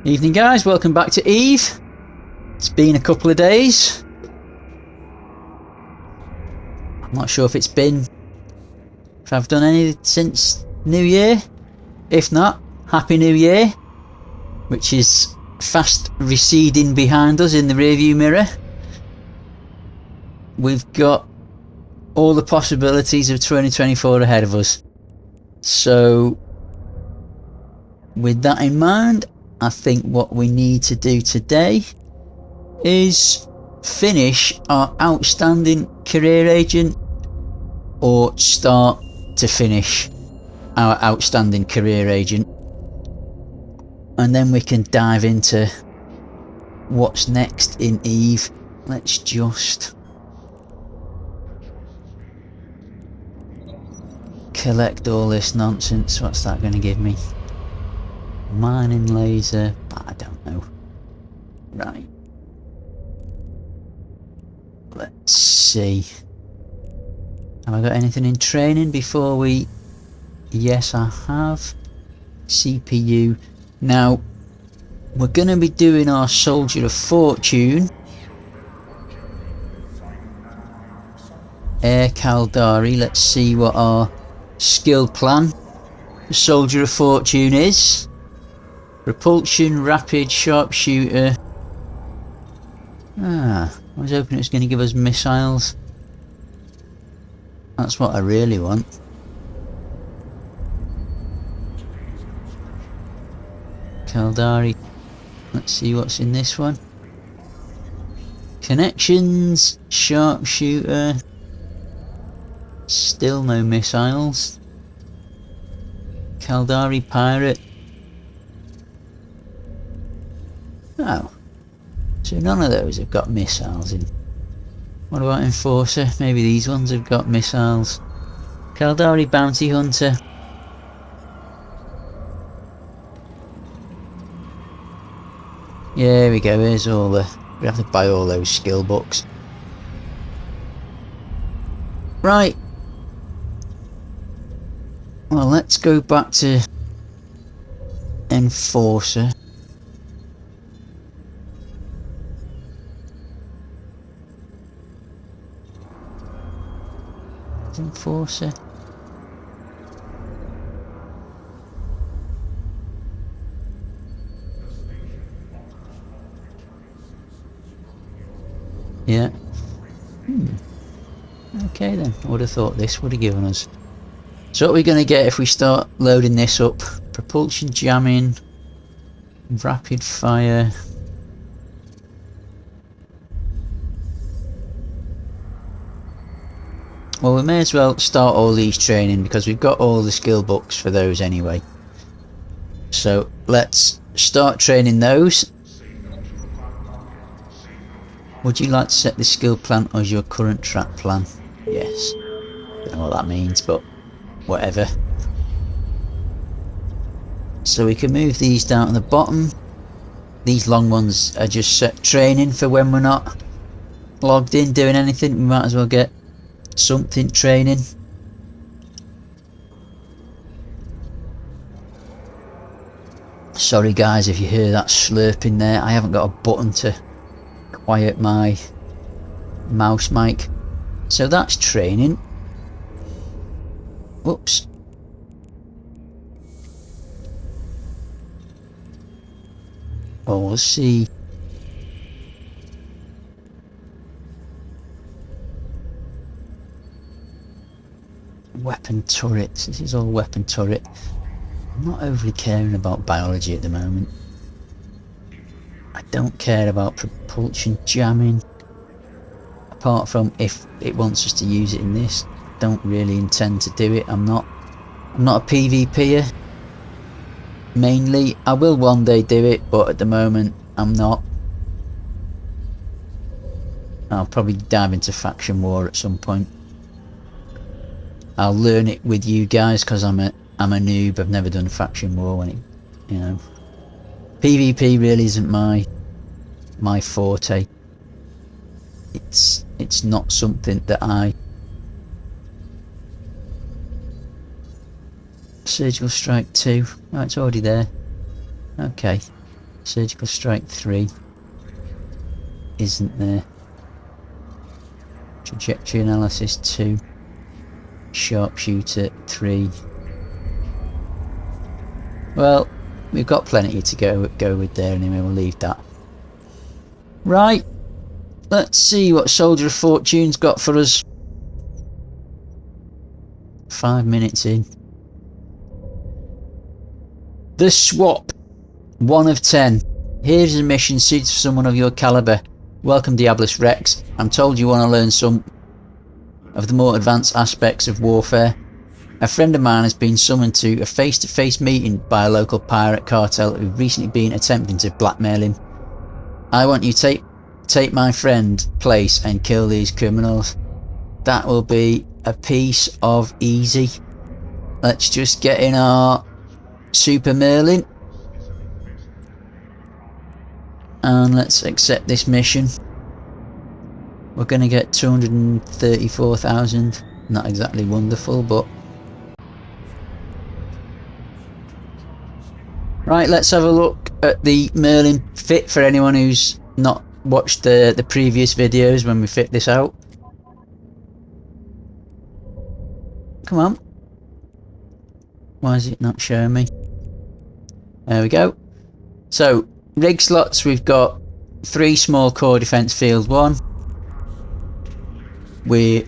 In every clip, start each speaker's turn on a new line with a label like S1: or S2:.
S1: Evening guys, welcome back to Eve. It's been a couple of days. I'm not sure if I've done any since New Year. If not, Happy New Year, which is fast receding behind us in the rearview mirror. We've got all the possibilities of 2024 ahead of us. So with that in mind, I think what we need to do today is finish our outstanding career agent, or start to finish our outstanding career agent, and then we can dive into what's next in Eve. Let's just collect all this nonsense. What's that going to give me? Mining laser, I don't know. Right, let's see. Have I got anything in training before we... Yes, I have. CPU. Now we're going to be doing our Soldier of Fortune, Air Caldari. Let's see what our skill plan for Soldier of Fortune is. Propulsion, rapid, sharpshooter. I was hoping it was going to give us missiles. That's what I really want. Caldari. Let's see what's in this one. Connections, sharpshooter. Still no missiles. Caldari pirate. Oh, so none of those have got missiles in. What about Enforcer? Maybe these ones have got missiles. Caldari Bounty Hunter. Yeah, there we go. Here's all the... We have to buy all those skill books. Right. Well, let's go back to Enforcer. Enforcer. Yeah. Okay then, I would have thought this would have given us. So what we're going to get if we start loading this up: propulsion jamming, rapid fire. Well, we may as well start all these training because we've got all the skill books for those anyway. So let's start training those. Would you like to set the skill plan as your current track plan? Yes. Don't know what that means, but whatever. So we can move these down to the bottom. These long ones are just set training for when we're not logged in doing anything. We might as well get something training. Sorry guys if you hear that slurping there. I haven't got a button to quiet my mouse mic. So that's training. Whoops. Oh, we'll see. Weapon turrets. This is all weapon turret. I'm not overly caring about biology at the moment. I don't care about propulsion jamming. Apart from if it wants us to use it in this. Don't really intend to do it. I'm not a PvPer. Mainly. I will one day do it, but at the moment I'm not. I'll probably dive into faction war at some point. I'll learn it with you guys because I'm a noob. I've never done faction war when it, you know. PvP really isn't my forte. It's not something that I... Surgical strike 2. Oh, it's already there. Okay. Surgical strike 3 isn't there. Trajectory analysis 2. Sharpshooter 3. Well, we've got plenty to go with there anyway, we'll leave that. Right, let's see what Soldier of Fortune's got for us. 5 minutes in. The Swap. 1 of 10. Here's a mission suited for someone of your caliber. Welcome, Diabolus Rex. I'm told you want to learn some of the more advanced aspects of warfare. A friend of mine has been summoned to a face-to-face meeting by a local pirate cartel who've recently been attempting to blackmail him. I want you to take my friend's place and kill these criminals. That will be a piece of easy. Let's just get in our Super Merlin and let's accept this mission. We're going to get 234,000. Not exactly wonderful, but right, let's have a look at the Merlin fit for anyone who's not watched the previous videos when we fit this out. Come on. Why is it not showing me? There we go. So, rig slots, we've got 3 small core defense field 1. We're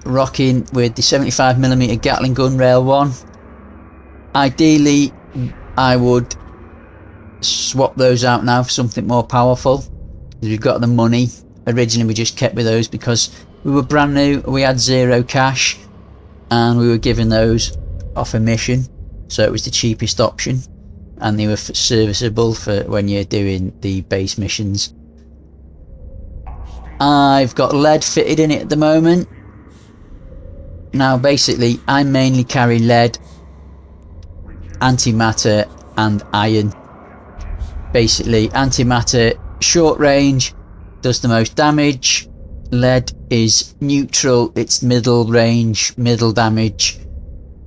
S1: rocking with the 75mm Gatling gun rail 1. Ideally, I would swap those out now for something more powerful. We've got the money. Originally we just kept with those because we were brand new, we had 0 cash, and we were given those off a mission, so it was the cheapest option, and they were serviceable for when you're doing the base missions. I've got lead fitted in it at the moment. Now basically I mainly carry lead, antimatter and iron. Basically antimatter short range, does the most damage. Lead is neutral, it's middle range, middle damage,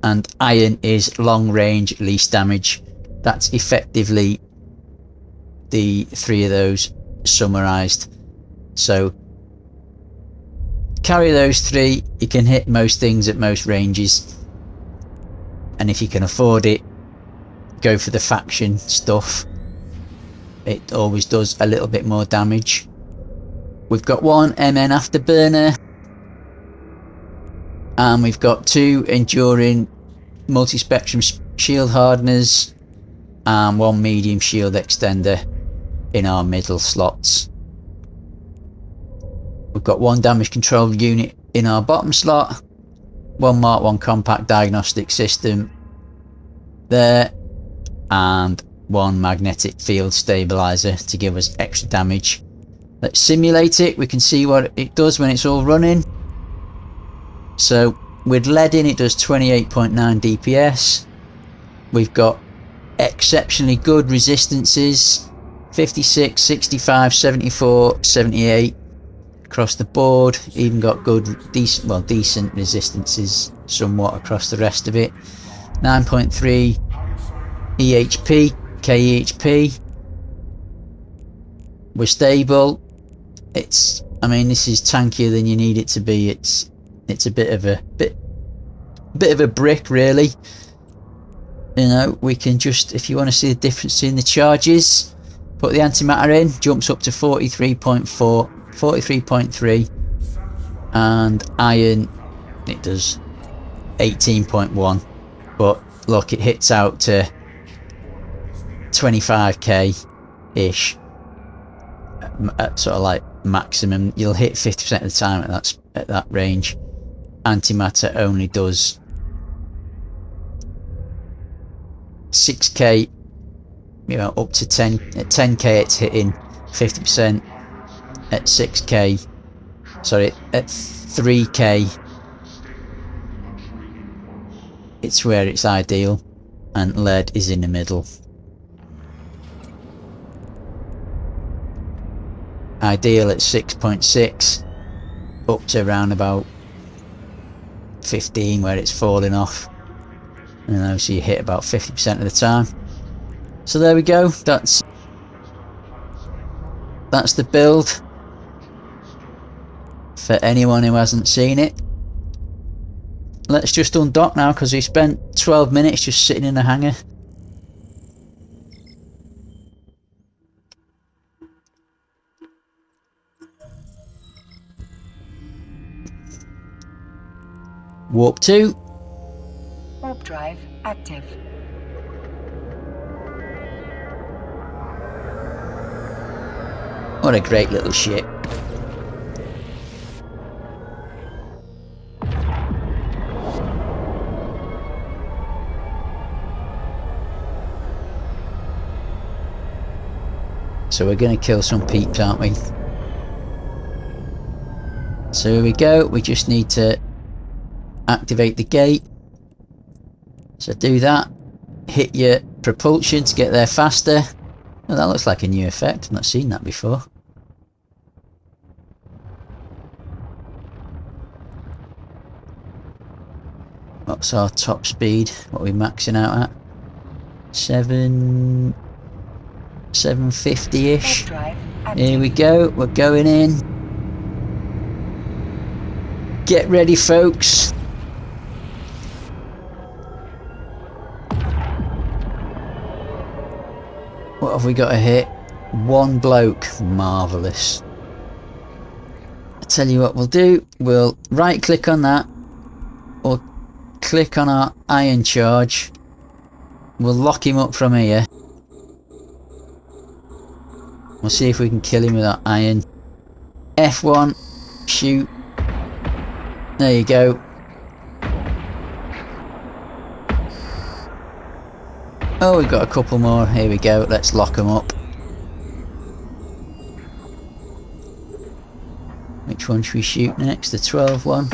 S1: and iron is long range, least damage. That's effectively the 3 of those summarized. So carry those 3, you can hit most things at most ranges, and if you can afford it, go for the faction stuff. It always does a little bit more damage. We've got 1 MN afterburner, and we've got 2 enduring multi-spectrum shield hardeners and 1 medium shield extender in our middle slots. We've got 1 damage control unit in our bottom slot, 1 Mark 1 compact diagnostic system there, and 1 magnetic field stabilizer to give us extra damage. Let's simulate it. We can see what it does when it's all running. So with lead in, it does 28.9 DPS. We've got exceptionally good resistances, 56, 65, 74, 78 across the board. Even got good, decent resistances somewhat across the rest of it. 9.3 EHP, KEHP. We're stable. I mean, this is tankier than you need it to be. It's a bit of a brick, really. You know, we can just, if you want to see the difference in the charges, put the antimatter in, jumps up to 43.4, 43.3, and iron, it does 18.1. But look, it hits out to 25k ish. Sort of like maximum. You'll hit 50% of the time at that range. Antimatter only does 6k, you know, up to 10. At 10k it's hitting 50%. At 6k, sorry, at 3k it's where it's ideal, and lead is in the middle. Ideal at 6.6, up to around about 15 where it's falling off. You know, so you hit about 50% of the time. So there we go. That's that's the build. For anyone who hasn't seen it. Let's just undock now because we spent 12 minutes just sitting in a hangar. Warp 2.
S2: Warp drive active.
S1: What a great little ship. So we're going to kill some peeps, aren't we? So here we go. We just need to activate the gate. So do that. Hit your propulsion to get there faster. Oh, that looks like a new effect. I've not seen that before. What's our top speed? What are we maxing out at? 750-ish. Here we go. We're going in. Get ready, folks. What have we got to hit? One bloke. Marvellous. I tell you what we'll do. We'll right click on that. Or click on our iron charge. We'll lock him up from here. We'll see if we can kill him with that iron. F1. Shoot. There you go. Oh, we've got a couple more. Here we go. Let's lock them up. Which one should we shoot next? The 12 one.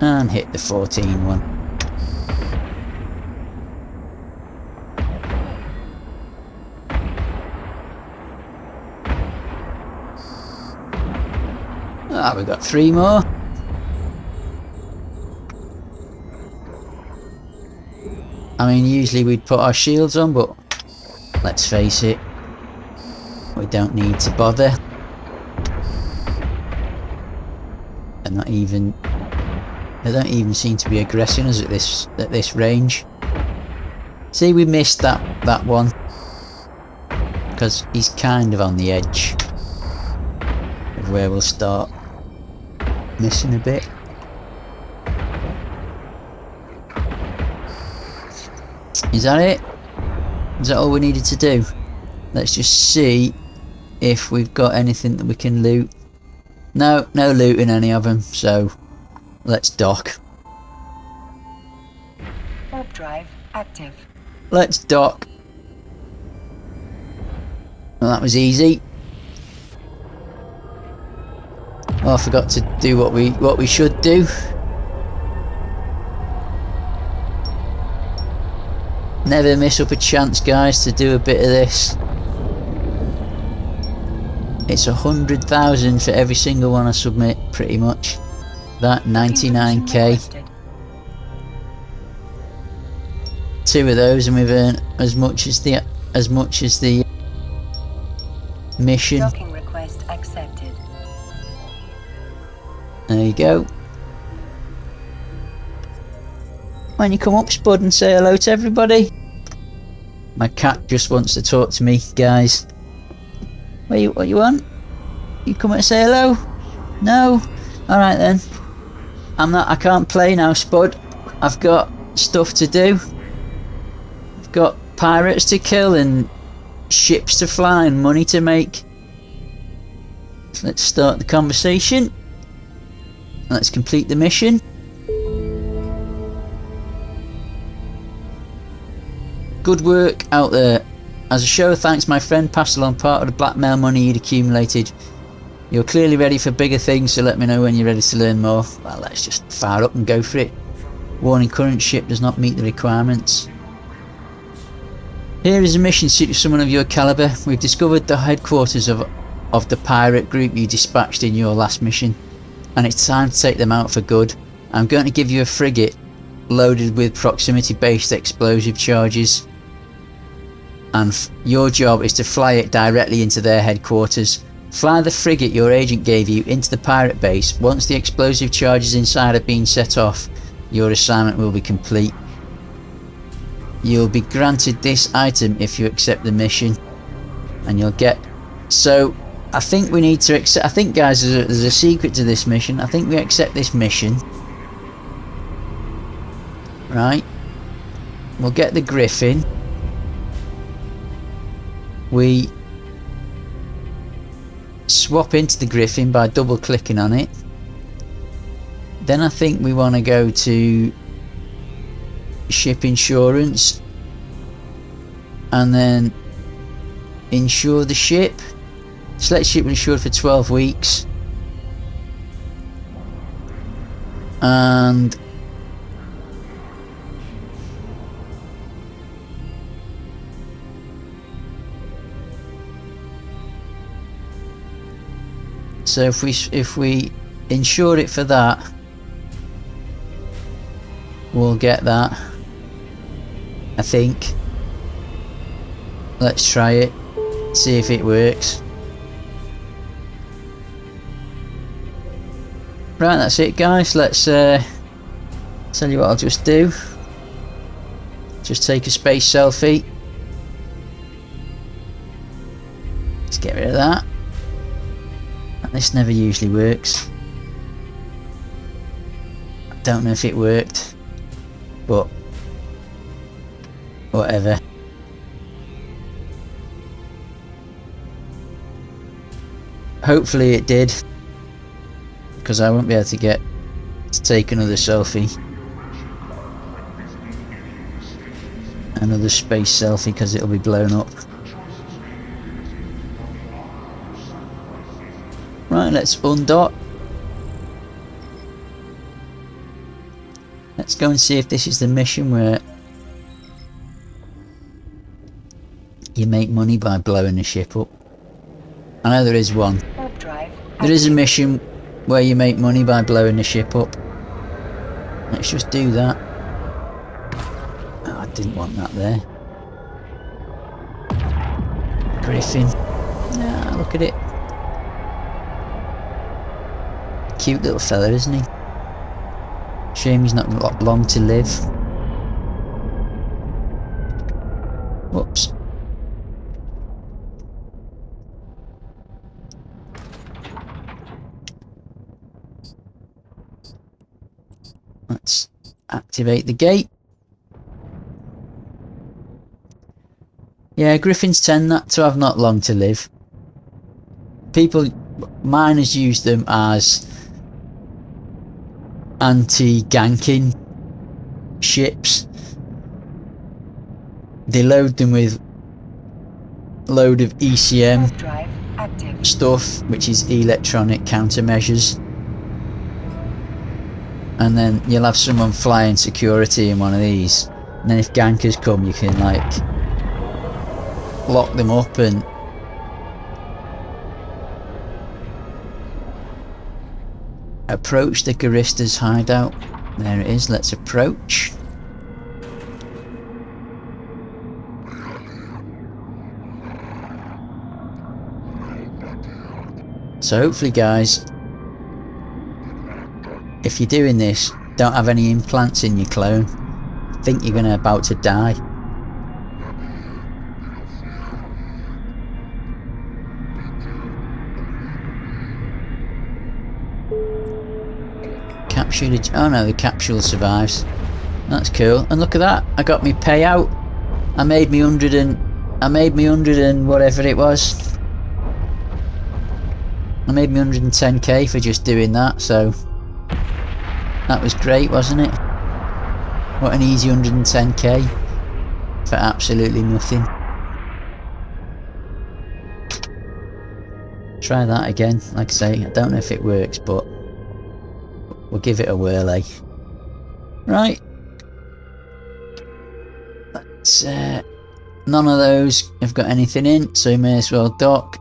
S1: And hit the 14 one. Ah, we've got 3 more. I mean, usually we'd put our shields on, but let's face it, we don't need to bother. They don't even seem to be aggressing us at this range. See, we missed that one because he's kind of on the edge of where we'll start missing a bit. Is that it? Is that all we needed to do? Let's just see if we've got anything that we can loot. No looting any of them, so let's dock.
S2: Warp drive active.
S1: Let's dock. Well, that was easy. Oh, I forgot to do what we should do. Never miss up a chance, guys, to do a bit of this. It's 100,000 for every single one I submit, pretty much. That 99k. 2 of those, and we've earned as much as the mission.
S2: Docking request accepted.
S1: There you go. When you come up, Spud, and say hello to everybody. My cat just wants to talk to me, guys. What you want? You come and say hello? No? Alright then. I can't play now, Spud. I've got stuff to do. I've got pirates to kill and ships to fly and money to make. So let's start the conversation. Let's complete the mission. Good work out there. As a show of thanks, my friend passed along part of the blackmail money he'd accumulated. You're clearly ready for bigger things, so let me know when you're ready to learn more. Well, let's just fire up and go for it. Warning, current ship does not meet the requirements. Here is a mission suited for someone of your caliber. We've discovered the headquarters of the pirate group you dispatched in your last mission, and it's time to take them out for good. I'm going to give you a frigate loaded with proximity-based explosive charges. and your job is to fly it directly into their headquarters. Fly the frigate your agent gave you into the pirate base. Once the explosive charges inside have been set off, your assignment will be complete. You'll be granted this item if you accept the mission, and you'll get... So I think we need to accept... I think, guys, there's a secret to this mission. I think we accept this mission. Right. We'll get the Griffin. We swap into the Griffin by double clicking on it. Then I think we want to go to ship insurance and then insure the ship. Select ship insured for 12 weeks, and so if we insure it for that, we'll get that, I think. Let's try it, see if it works. Right, that's it, guys. Let's tell you what I'll just do. Just take a space selfie. Let's get rid of that. This never usually works. I don't know if it worked, but whatever. Hopefully it did, because I won't be able to get to take another selfie. Another space selfie, because it'll be blown up. Right, let's undock. Let's go and see if this is the mission where you make money by blowing the ship up. I know there is one. There is a mission where you make money by blowing the ship up. Let's just do that. Oh, I didn't want that there. Griffin. Ah, look at it. Cute little fella, isn't he? Shame he's not got long to live. Whoops. Let's activate the gate. Yeah, Griffins tend not to have not long to live. Miners use them as anti-ganking ships. They load them with a load of ECM stuff, which is electronic countermeasures, and then you'll have someone flying security in one of these, and then if gankers come, you can like lock them up and approach the Garista's hideout. There it is, let's approach. So hopefully, guys, if you're doing this, don't have any implants in your clone. I think you're about to die. Oh no, the capsule survives. That's cool. And look at that, I got me payout. I made me 100 and whatever it was. I made me 110k for just doing that, so that was great, wasn't it? What an easy 110k for absolutely nothing. Try that again. Like I say, I don't know if it works, but we'll give it a whirl, eh? Right. Let's, none of those have got anything in, so we may as well dock.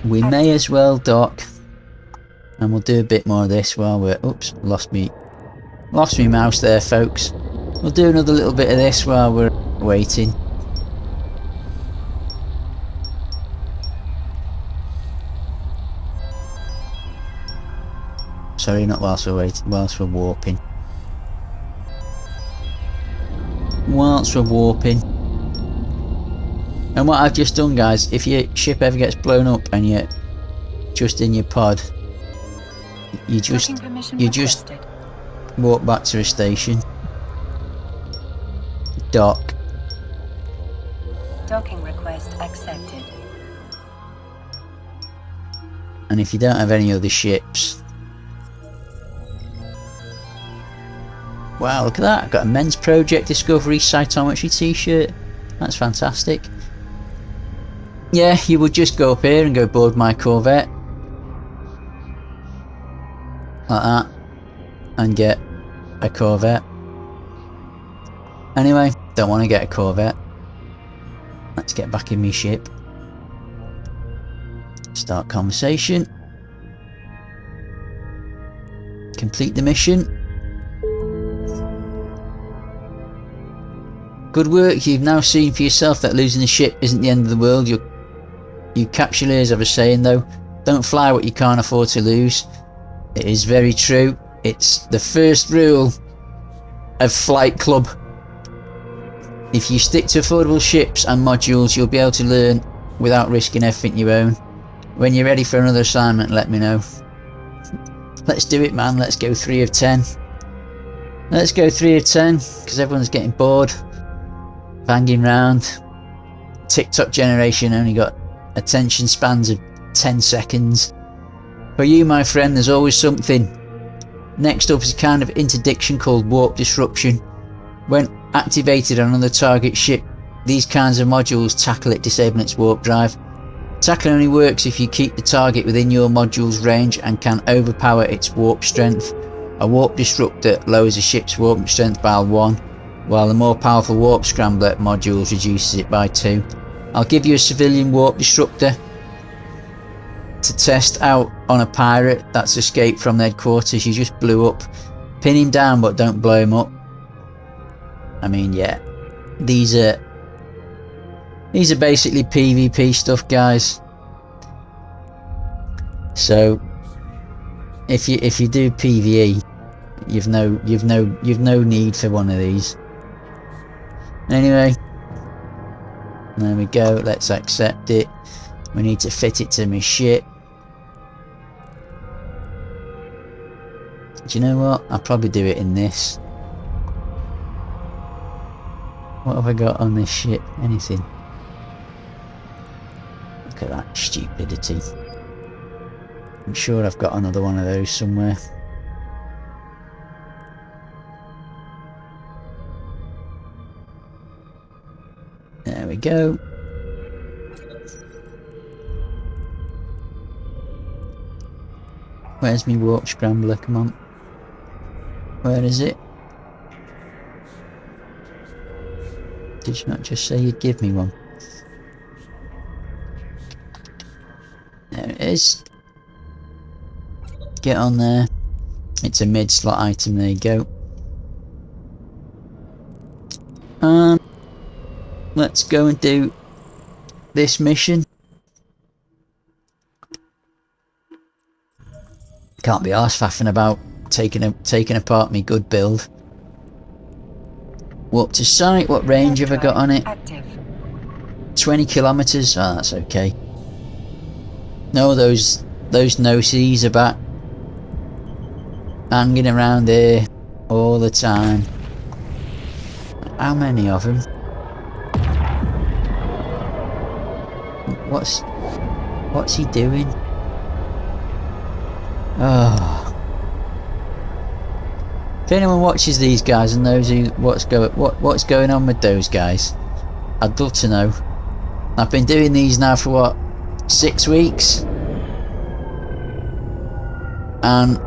S1: We may as well dock. And we'll do a bit more of this while we're... Oops, lost me mouse there, folks. We'll do another little bit of this while we're waiting. Sorry, not whilst we're waiting, whilst we're warping. Whilst we're warping. And what I've just done, guys, if your ship ever gets blown up and you're just in your pod, you just walk back to a station. Dock.
S2: Docking request accepted.
S1: And if you don't have any other ships... Wow, look at that. I've got a Men's Project Discovery Cytometry t-shirt. That's fantastic. Yeah, you would just go up here and go board my Corvette. Like that. And get a Corvette. Anyway, don't want to get a Corvette. Let's get back in my ship. Start conversation. Complete the mission. Good work, you've now seen for yourself that losing the ship isn't the end of the world. You Capsuleers have a saying though, don't fly what you can't afford to lose. It is very true. It's the first rule of Flight Club. If you stick to affordable ships and modules, you'll be able to learn without risking everything you own. When you're ready for another assignment, let me know. Let's do it, man. Let's go 3 of 10. Let's go 3 of 10, because everyone's getting bored. Banging round. TikTok generation only got attention spans of 10 seconds. For you, my friend, there's always something. Next up is a kind of interdiction called warp disruption. When activated on another target ship, these kinds of modules tackle it, disabling its warp drive. Tackling only works if you keep the target within your module's range and can overpower its warp strength. A warp disruptor lowers a ship's warp strength by 1, while the more powerful warp scrambler modules reduces it by 2. I'll give you a civilian warp disruptor to test out on a pirate that's escaped from the headquarters you just blew up. Pin him down but don't blow him up. I mean, yeah, these are basically PvP stuff, guys. So if you do PvE, you've no need for one of these. Anyway, there we go. Let's accept it. We need to fit it to my ship. Do you know what? I'll probably do it in this. What have I got on this ship? Anything? Look at that stupidity. I'm sure I've got another one of those somewhere. There we go. Where's me warp scrambler? Come on. Where is it? Did you not just say you'd give me one? There it is. Get on there. It's a mid-slot item, there you go. Let's go and do this mission. Can't be arse faffing about taking apart me good build. Warp to site. What range have I got on it?
S2: Active.
S1: 20 kilometers. Oh, that's okay. No, those no-sees are back. Hanging around here all the time. How many of them? What's he doing? Oh. If anyone watches these guys and knows what's going on with those guys, I'd love to know. I've been doing these now for what, 6 weeks? And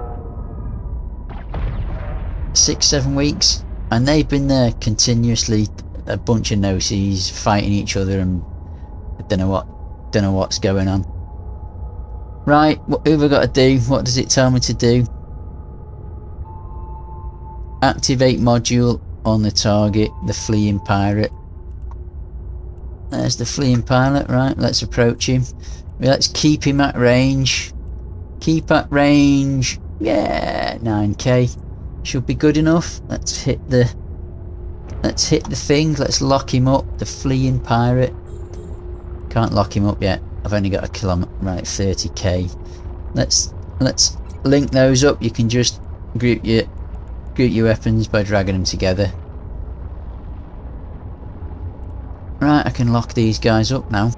S1: 6-7 weeks, and they've been there continuously, a bunch of no-sees fighting each other, and I don't know what's going on. Right, what have I got to do? What does it tell me to do? Activate module on the target, the fleeing pirate. There's the fleeing pilot. Right, let's approach him. Let's keep him at range. Keep at range. Yeah, 9k should be good enough. Let's hit the thing. Let's lock him up. The fleeing pirate. Can't lock him up yet. I've only got a kilometer. Right, 30k. Let's link those up. You can just group your weapons by dragging them together. Right, I can lock these guys up now.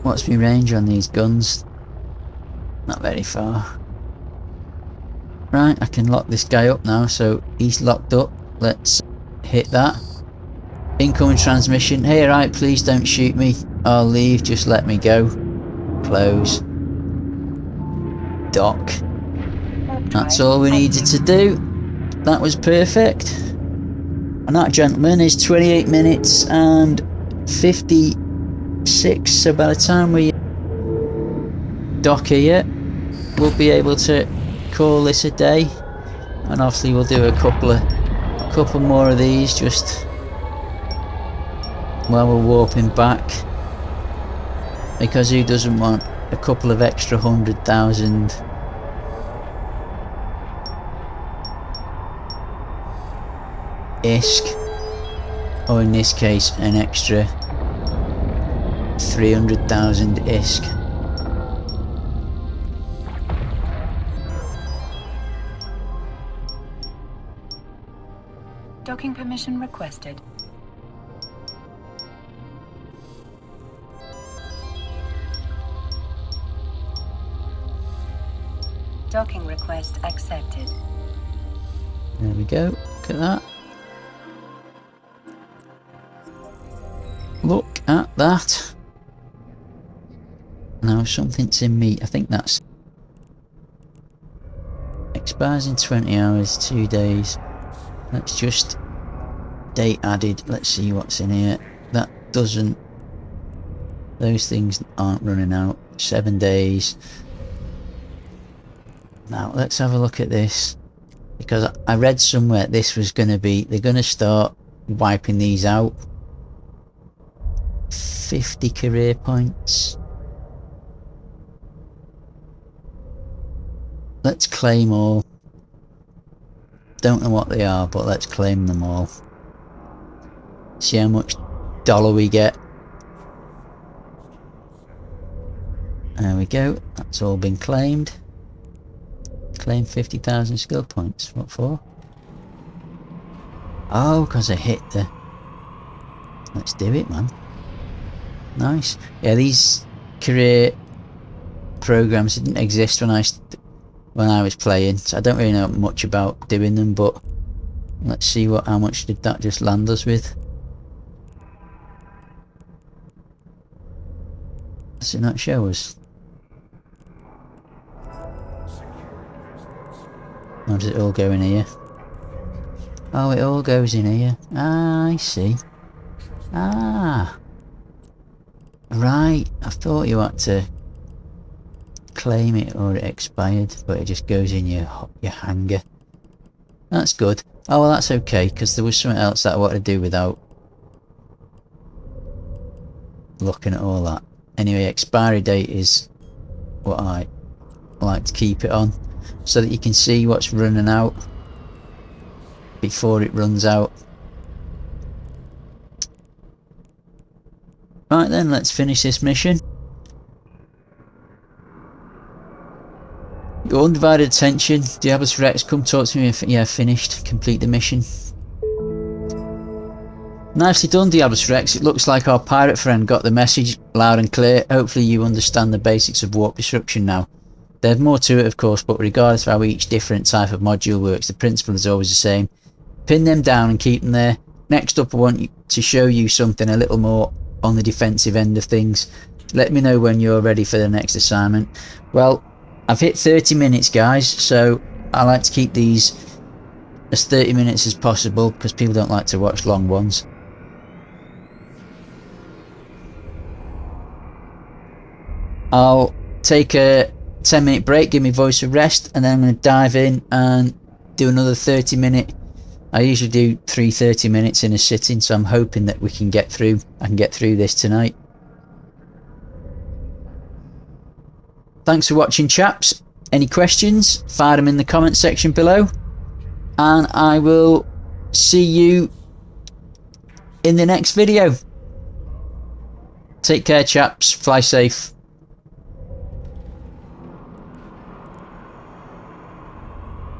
S1: What's my range on these guns? Not very far. Right, I can lock this guy up now, so he's locked up. Let's hit that. Incoming transmission. Hey, right, please don't shoot me. I'll leave, just let me go. Close. Dock. That's all we needed to do. That was perfect. And that, gentlemen, is 28 minutes and 56. So by the time we dock here, we'll be able to call this a day. And obviously we'll do a couple more of these just while we're warping back, because who doesn't want a couple of extra 100,000 ISK, or in this case an extra 300,000 ISK.
S2: Docking permission requested. Docking request accepted.
S1: There we go. Look at that. Look at that. Now something's in me. I think that's expires in 20 hours, 2 days. Let's just date added. Let's see what's in here. That doesn't. Those things aren't running out. 7 days. Now let's have a look at this, because I read somewhere this was going to be, they're going to start wiping these out. 50 career points. Let's claim all. Don't know what they are, but let's claim them all. See how much dollar we get. There we go. That's all been claimed. Claim 50,000 skill points. What for? Oh, because I hit the... Let's do it, man. Nice. Yeah, these career programs didn't exist when I was playing, so I don't really know much about doing them, but let's see how much did that just land us with. Does it not show us? Or does it all go in here? Oh, it all goes in here. Ah, I see. Ah. Right, I thought you had to claim it or it expired, but it just goes in your hanger. That's good. Oh, well, that's okay, because there was something else that I wanted to do without looking at all that. Anyway, expiry date is what I like to keep it on, so that you can see what's running out before it runs out. Right then, let's finish this mission. Your undivided attention, Diablos Rex, come talk to me if finished. Complete the mission. Nicely done, Diablos Rex. It looks like our pirate friend got the message loud and clear. Hopefully you understand the basics of warp disruption now. There's more to it, of course, but regardless of how each different type of module works, the principle is always the same. Pin them down and keep them there. Next up, I want to show you something a little more on the defensive end of things. Let me know when you're ready for the next assignment. Well, I've hit 30 minutes, guys, so I like to keep these as 30 minutes as possible, because people don't like to watch long ones. I'll take a 10-minute break, give me voice a rest, and then I'm going to dive in and do another 30-minute. I usually do 30 minutes in a sitting, so I'm hoping that I can get through this tonight. Thanks for watching, chaps. Any questions, fire them in the comment section below, and I will see you in the next video. Take care, chaps. Fly safe.